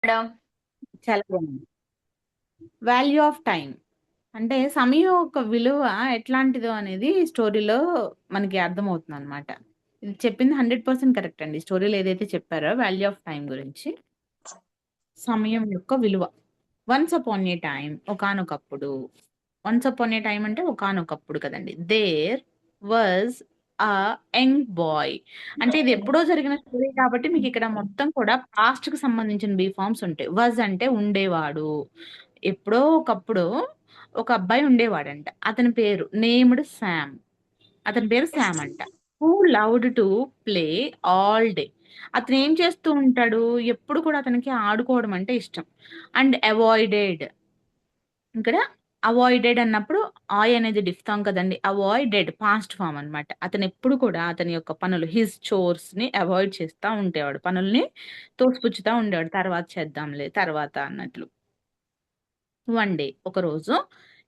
Madam. చాలా బాగుంది. Value of time అంటే సమయం యొక్క విలువ ఎట్లాంటిదో అనేది స్టోరీలో మనకి అర్థమవుతుంది అనమాట. ఇది చెప్పింది 100% కరెక్ట్ అండి. స్టోరీలో ఏదైతే చెప్పారో వాల్యూ ఆఫ్ టైం గురించి, సమయం యొక్క విలువ. వన్స్ అపాన్ ఏ టైం, ఒకానొకప్పుడు. వన్స్ అపాన్ ఏ టైం అంటే ఒకానొకప్పుడు కదండి. There was a young boy. అంటే ఇది ఎప్పుడో జరిగిన స్టోరీ కాబట్టి మీకు ఇక్కడ మొత్తం కూడా పాస్ట్ కి సంబంధించిన బీ ఫార్మ్స్ ఉంటాయి. వాజ్ అంటే ఉండేవాడు. ఎప్పుడో ఒకప్పుడు ఒక అబ్బాయి ఉండేవాడంట. అతని పేరు నేమ్డ్ శామ్. అతని పేరు శామ్ అంట. Who loved to play all day. అతను ఏం చేస్తూ ఉంటాడు? ఎప్పుడు కూడా అతనికి ఆడుకోవడం అంటే ఇష్టం. And avoided. ఇక్కడ అవాయిడెడ్ అన్నప్పుడు ఆయ్ అనేది డిఫ్తాంగ్ కదండి. అవాయిడెడ్ పాస్ట్ ఫామ్ అన్నమాట. అతను ఎప్పుడు కూడా అతని యొక్క పనులు హిస్ చోర్స్ ని అవాయిడ్ చేస్తా ఉండేవాడు. పనుల్ని తోసిపుచ్చుతా ఉండేవాడు. తర్వాత చేద్దాంలే తర్వాత అన్నట్లు. వన్ డే ఒకరోజు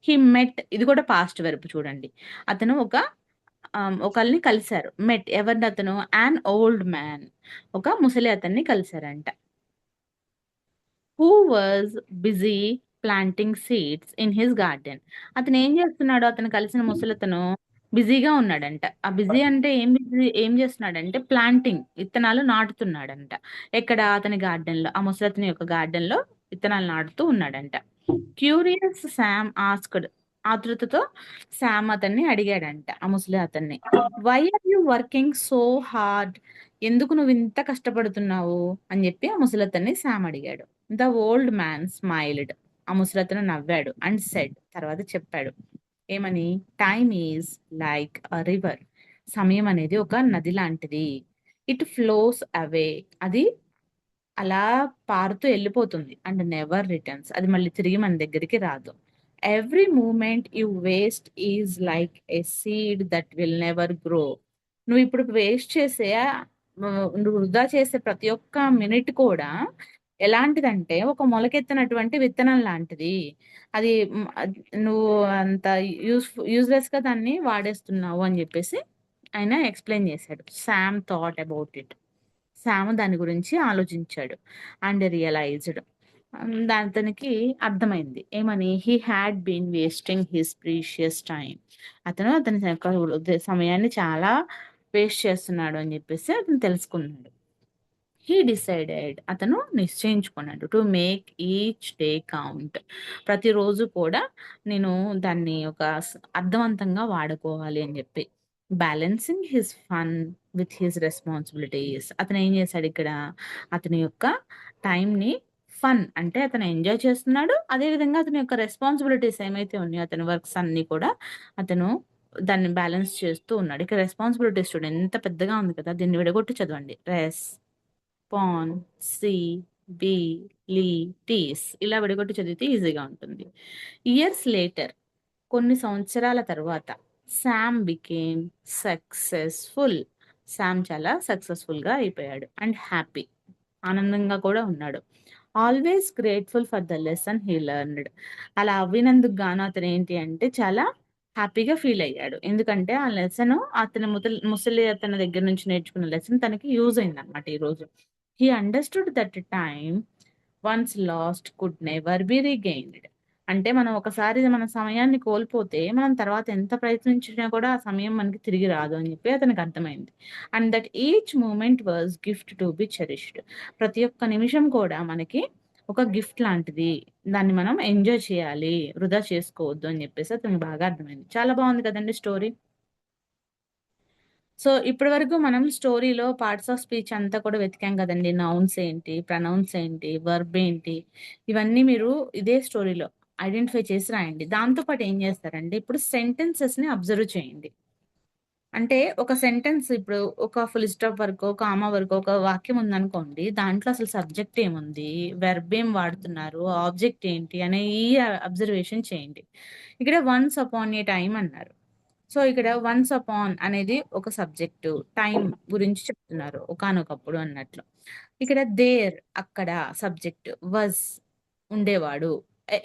హి మెట్. ఇది కూడా పాస్ట్ వెర్బ్ చూడండి. అతను ఒకళ్ళని కలిసారు. మెట్ ఎవరిని అతను? An old man. ఒక ముసలి అతన్ని కలిసారంట. Who was busy planting seeds in his garden. అతను ఏం చేస్తున్నాడు? అతను కలిసిన ముసలతను బిజీగా ఉన్నాడంట. ఆ బిజీ అంటే ఏం చేస్తున్నాడంటే ప్లాంటింగ్, విత్తనాలు నాటుతున్నాడంట. ఎక్కడ? అతని గార్డెన్ లో. ఆ ముసలతని యొక్క గార్డెన్ లో విత్తనాలు నాటుతూ ఉన్నాడంట. Curious Sam asked. ఆతృతతో శామ్ అతన్ని అడిగాడంట, ఆ ముసలి అతన్ని. Why are you working so hard? ఎందుకు నువ్వు ఇంత కష్టపడుతున్నావు అని చెప్పి ఆ ముసలతన్ని శామ్ అడిగాడు. The old man smiled. ఆ ముసలతను నవ్వాడు. అండ్ సెడ్, తర్వాత చెప్పాడు. ఏమని? Time is like a river. సమయం అనేది ఒక నది లాంటిది. It flows away. అది అలా పారుతూ వెళ్ళిపోతుంది. And never returns. అది మళ్ళీ తిరిగి మన దగ్గరికి రాదు. Every moment you waste is like a seed that will never grow. నువ్వు ఇప్పుడు వేస్ట్ చేసే నువ్వు వృధా చేసే ప్రతి ఒక్క మినిట్ కూడా ఎలాంటిదంటే ఒక మొలకెత్తినటువంటి విత్తనం లాంటిది. అది నువ్వు అంత యూజ్లెస్ గా దాన్ని వాడేస్తున్నావు అని చెప్పేసి ఆయన ఎక్స్ప్లెయిన్ చేశాడు. Sam thought about it. Sam దాని గురించి ఆలోచించాడు. And realized. అతనికి అర్థమైంది. ఏమని? He had been wasting his precious time. అతని యొక్క సమయాన్ని చాలా వేస్ట్ చేస్తున్నాడు అని చెప్పేసి అతను తెలుసుకున్నాడు. He decided. అతను నిశ్చయించుకున్నాడు. To make each day count. ప్రతిరోజు కూడా నేను దాన్ని ఒక అర్థవంతంగా వాడుకోవాలి అని చెప్పి. Balancing his fun with his responsibilities. అతను ఏం చేశాడు ఇక్కడ? అతని యొక్క టైంని ఫన్ అంటే అతను ఎంజాయ్ చేస్తున్నాడు. అదేవిధంగా అతని యొక్క రెస్పాన్సిబిలిటీస్ ఏమైతే ఉన్నాయో అతని వర్క్స్ అన్ని కూడా అతను దాన్ని బ్యాలెన్స్ చేస్తూ ఉన్నాడు. ఇక్కడ రెస్పాన్సిబిలిటీస్ చూడండి ఎంత పెద్దగా ఉంది కదా! దీన్ని విడగొట్టి చదవండి. పాన్ సి బి లీ టీస్. ఇలా విడగొట్టి చదివితే ఈజీగా ఉంటుంది. Years later. కొన్ని సంవత్సరాల తర్వాత శామ్ బికేమ్ సక్సెస్ఫుల్. శామ్ చాలా సక్సెస్ఫుల్ గా అయిపోయాడు. And happy. ఆనందంగా కూడా ఉన్నాడు. Always grateful for the lesson he learned. అలా అవ్వినందుకు గాను అతను ఏంటి అంటే చాలా హ్యాపీగా ఫీల్ అయ్యాడు. ఎందుకంటే ఆ లెసన్ అతని ముసలి అతని దగ్గర నుంచి నేర్చుకున్న లెసన్ తనకి యూజ్ అయింది అనమాట ఈ రోజు. He understood that time once last could never be regained. అంటే మనం ఒకసారి మన సమయాన్ని కోల్పోతే మనం తర్వాత ఎంత ప్రయత్నించినా కూడా ఆ సమయం మనకి తిరిగి రాదు అని చెప్పి అతనికి అర్థమైంది. And that each moment was gift to be cherished. ప్రతి ఒక్క నిమిషం కూడా మనకి ఒక గిఫ్ట్ లాంటిది. దాన్ని మనం ఎంజాయ్ చేయాలి, వృధా చేసుకోవద్దు అని చెప్పేసి అతనికి బాగా అర్థమైంది. చాలా బాగుంది కదండి స్టోరీ. సో ఇప్పటి వరకు మనం స్టోరీలో పార్ట్స్ ఆఫ్ స్పీచ్ అంతా కూడా వెతికాం కదండి. నౌన్స్ ఏంటి, ప్రనౌన్స్ ఏంటి, వర్బ్ ఏంటి, ఇవన్నీ మీరు ఇదే స్టోరీలో ఐడెంటిఫై చేసి రాయండి. దాంతో పాటు ఏం చేస్తారంటే ఇప్పుడు సెంటెన్సెస్ ని అబ్జర్వ్ చేయండి. అంటే ఒక సెంటెన్స్ ఇప్పుడు ఒక ఫుల్ స్టాప్ వరకు, కామా వరకు ఒక వాక్యం ఉందనుకోండి. దాంట్లో అసలు సబ్జెక్ట్ ఏముంది, వెర్బ్ ఏం వాడుతున్నారు, ఆబ్జెక్ట్ ఏంటి అనే ఈ అబ్జర్వేషన్ చేయండి. ఇక్కడ వన్స్ అపాన్ ఏ టైం అన్నారు. సో ఇక్కడ వన్స్ అపాన్ అనేది ఒక సబ్జెక్టు, టైం గురించి చెప్తున్నారు, ఒకానొకప్పుడు అన్నట్లు. ఇక్కడ దేర్ అక్కడ సబ్జెక్ట్, వజ్ ఉండేవాడు,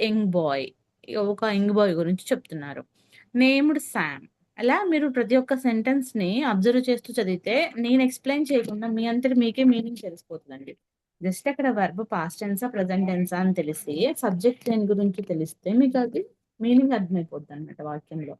యంగ్ బాయ్ ఒక యంగ్ బాయ్ గురించి చెప్తున్నారు. Named Sam. అలా మీరు ప్రతి ఒక్క సెంటెన్స్ ని అబ్జర్వ్ చేస్తూ చదివితే నేను ఎక్స్ప్లెయిన్ చేయకుండా మీ అంతటి మీకే మీనింగ్ తెలిసిపోతుందండి. జస్ట్ అక్కడ వర్బ్ పాస్ట్ టెన్సా, ప్రెజెంట్ టెన్సా అని తెలిసి, సబ్జెక్ట్ దేని గురించి తెలిస్తే మీకు అది మీనింగ్ అర్థమైపోద్దనమాట వాక్యంలో.